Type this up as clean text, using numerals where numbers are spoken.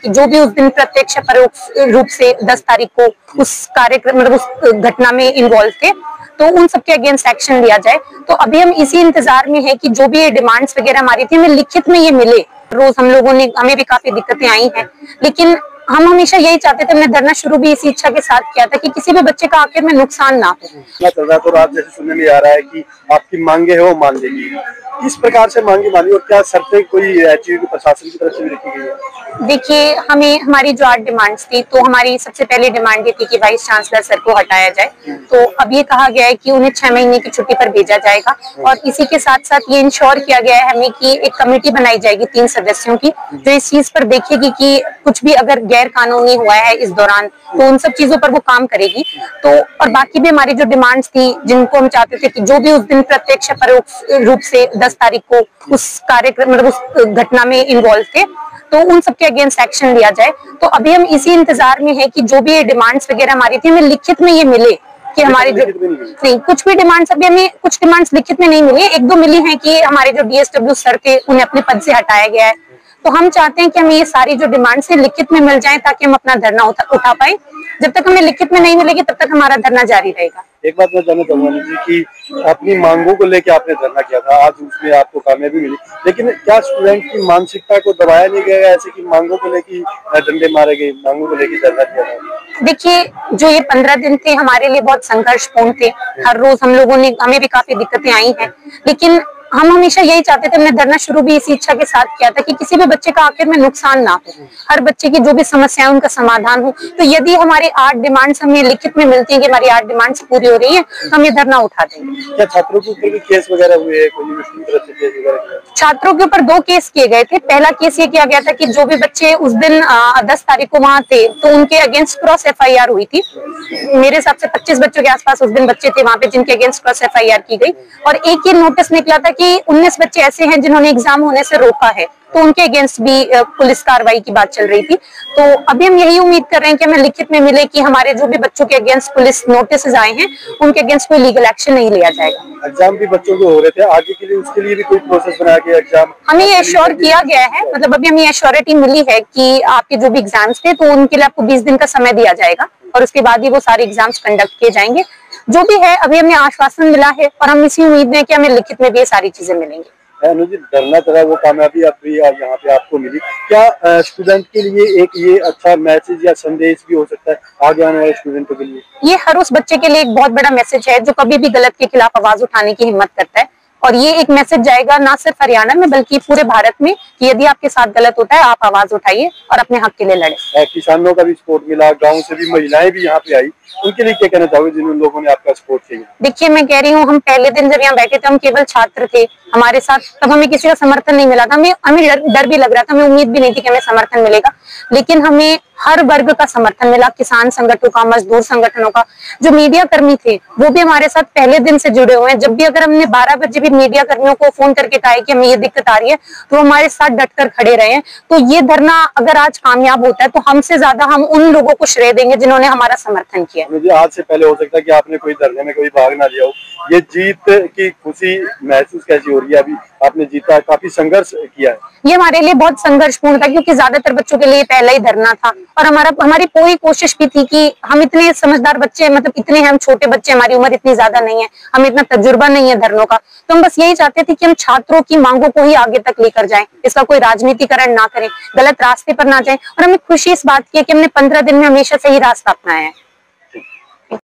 कि जो भी उस दिन प्रत्यक्ष परोक्ष रूप से 10 तारीख को उस कार्यक्रम मतलब उस घटना में इन्वॉल्व थे, तो उन सबके अगेंस्ट एक्शन लिया जाए। तो अभी हम इसी इंतजार में है कि जो भी ये डिमांड्स वगैरह हमारी थी, हमें लिखित में ये मिले। रोज हमें भी काफी दिक्कतें आई हैं, लेकिन हम हमेशा यही चाहते थे, हमने धरना शुरू भी इसी इच्छा के साथ किया था कि किसी भी बच्चे का आखिर में नुकसान ना हो। चल रहा तो रात जैसे सुनने में आ रहा है कि आपकी मांगे है वो मान लेगी, इस प्रकार से मांगे मानी, और क्या शर्तें कोई ऐसी प्रशासन की तरफ से भी रखी गई है? देखिए, हमारी जो 8 डिमांड्स थी, तो हमारी सबसे पहली डिमांड ये थी कि वाइस चांसलर सर को हटाया जाए। तो अब ये कहा गया है कि उन्हें 6 महीने की छुट्टी पर भेजा जाएगा, और इसी के साथ साथ ये इंश्योर किया गया है हमें कि एक कमेटी बनाई जाएगी 3 सदस्यों की, जो इस चीज पर देखेगी कि कुछ भी अगर गैर कानूनी हुआ है इस दौरान, तो उन सब चीजों पर वो काम करेगी। तो और बाकी भी हमारी जो डिमांड्स थी, जिनको हम चाहते थे कि जो भी उस दिन प्रत्यक्ष परोक्ष रूप से 10 तारीख को उस कार्यक्रम मतलब उस घटना में इन्वॉल्व थे, तो उन सबके अगेंस्ट एक्शन लिया जाए। तो अभी हम इसी इंतजार में है कि जो भी ये डिमांड्स वगैरह हमारी थी, हमें लिखित में ये मिले कि हमारी जो नहीं, कुछ भी डिमांड्स अभी हमें कुछ डिमांड्स लिखित में नहीं मिली, 1-2 मिली हैं कि हमारे जो डीएसडब्ल्यू सर थे उन्हें अपने पद से हटाया गया है। तो हम चाहते हैं कि हमें ये सारी जो डिमांड्स है लिखित में मिल जाएं, ताकि हम अपना धरना उठा पाए। जब तक हमें लिखित में नहीं मिलेगी, तब तक हमारा धरना जारी रहेगा। एक बात मैं जानना चाहूंगा जी कि अपनी मांगों को लेकर आपने धरना किया था, आज उसमें आपको कामयाबी मिली, लेकिन क्या स्टूडेंट की मानसिकता को दबाया नहीं गया ऐसे कि मांगों को लेकर डंडे मारे गए, मांगों को लेकर धरना किया था? देखिए, जो ये 15 दिन थे हमारे लिए बहुत संघर्षपूर्ण थे। हर रोज हमें भी काफी दिक्कतें आई हैं, लेकिन हम हमेशा यही चाहते थे, हमने धरना शुरू भी इसी इच्छा के साथ किया था कि किसी भी बच्चे का आखिर में नुकसान ना हो, हर बच्चे की जो भी समस्याएं उनका समाधान हो। तो यदि हमारी 8 डिमांड्स हमें लिखित में मिलती हैं कि हमारी 8 डिमांड्स पूरी हो रही है, हम ये धरना उठा देंगे। क्या छात्रों के ऊपर भी केस वगैरह हुए, कोई यूनिवर्सिटी की तरफ से केस वगैरह? छात्रों के ऊपर 2 केस किए गए थे। पहला केस ये किया गया था कि जो भी बच्चे उस दिन 10 तारीख को वहां थे, तो उनके अगेंस्ट क्रॉस FIR हुई थी। मेरे हिसाब से 25 बच्चों के आसपास उस दिन बच्चे थे वहां पे जिनके अगेंस्ट क्रॉस FIR की गई, और एक ये नोटिस निकला था कि 19 बच्चे ऐसे हैं जिन्होंने एग्जाम होने से रोका है, तो उनके अगेंस्ट भी पुलिस कार्रवाई की बात चल रही थी। तो अभी हम यही उम्मीद कर रहे हैं कि हमें लिखित में मिले कि हमारे जो भी बच्चों के अगेंस्ट पुलिस नोटिस आए हैं, उनके अगेंस्ट कोई लीगल एक्शन नहीं लिया जाएगा। एग्जाम भी बच्चों को हो रहे थे, आगे के लिए उसके लिए भी कोई प्रोसेस बनाया गया? एग्जाम हमें ये एश्योर किया गया है, मतलब अभी हमें एश्योरिटी मिली है कि आपके जो भी एग्जाम्स थे, तो उनके लिए आपको 20 दिन का समय दिया जाएगा, और उसके बाद ही वो सारे एग्जाम्स कंडक्ट किए जाएंगे। जो भी है अभी हमें आश्वासन मिला है, और हम इसी उम्मीद में कि हमें लिखित में भी ये सारी चीजें मिलेंगी। अनुजी, धरना चला वो कामयाबी आपकी आज यहाँ पे आपको मिली, क्या स्टूडेंट के लिए एक ये अच्छा मैसेज या संदेश भी हो सकता है आगे आने वाले स्टूडेंटों के लिए? ये हर उस बच्चे के लिए एक बहुत बड़ा मैसेज है जो कभी भी गलत के खिलाफ आवाज उठाने की हिम्मत करता है, और ये एक मैसेज जाएगा ना सिर्फ हरियाणा में बल्कि पूरे भारत में कि यदि आपके साथ गलत होता है, आप आवाज उठाइए और अपने हक के लिए लड़े। किसानों का भी सपोर्ट मिला, गाँव से भी महिलाएं भी यहाँ पे आई, उनके लिए क्या कहना चाहोगे जिन लोगों ने आपका सपोर्ट किया? देखिए, मैं कह रही हूँ, हम पहले दिन जब यहाँ बैठे थे, हम केवल छात्र थे हमारे साथ, तब हमें किसी का समर्थन नहीं मिला था। हमें डर भी लग रहा था, हमें उम्मीद भी नहीं थी कि हमें समर्थन मिलेगा, लेकिन हमें हर वर्ग का समर्थन मिला। किसान संगठनों का, मजदूर संगठनों का, जो मीडिया कर्मी थे वो भी हमारे साथ पहले दिन से जुड़े हुए हैं। जब भी अगर हमने 12 बजे भी मीडिया कर्मियों को फोन करके कहा है कि हमें ये दिक्कत आ रही है, तो हमारे साथ डटकर खड़े रहे हैं। तो ये धरना अगर आज कामयाब होता है, तो हमसे ज्यादा हम उन लोगों को श्रेय देंगे जिन्होंने हमारा समर्थन किया। मुझे आज से पहले हो सकता है कि आपने कोई धरने में कोई भाग ना लिया हो, ये जीत की खुशी महसूस कैसी हो रही है? अभी आपने जीता, काफी संघर्ष किया है। ये हमारे लिए बहुत संघर्षपूर्ण था, क्योंकि ज्यादातर बच्चों के लिए पहला ही धरना था, और हमारी पूरी कोशिश भी थी कि हम इतने समझदार बच्चे, मतलब इतने हम छोटे बच्चे, हमारी उम्र इतनी ज्यादा नहीं है, हमें इतना तजुर्बा नहीं है धरनों का, तो हम बस यही चाहते थे कि हम छात्रों की मांगों को ही आगे तक लेकर जाएं, इसका कोई राजनीतिकरण ना करें, गलत रास्ते पर ना जाएं। और हमें खुशी इस बात की है कि हमने 15 दिन में हमेशा सही रास्ता अपनाया है।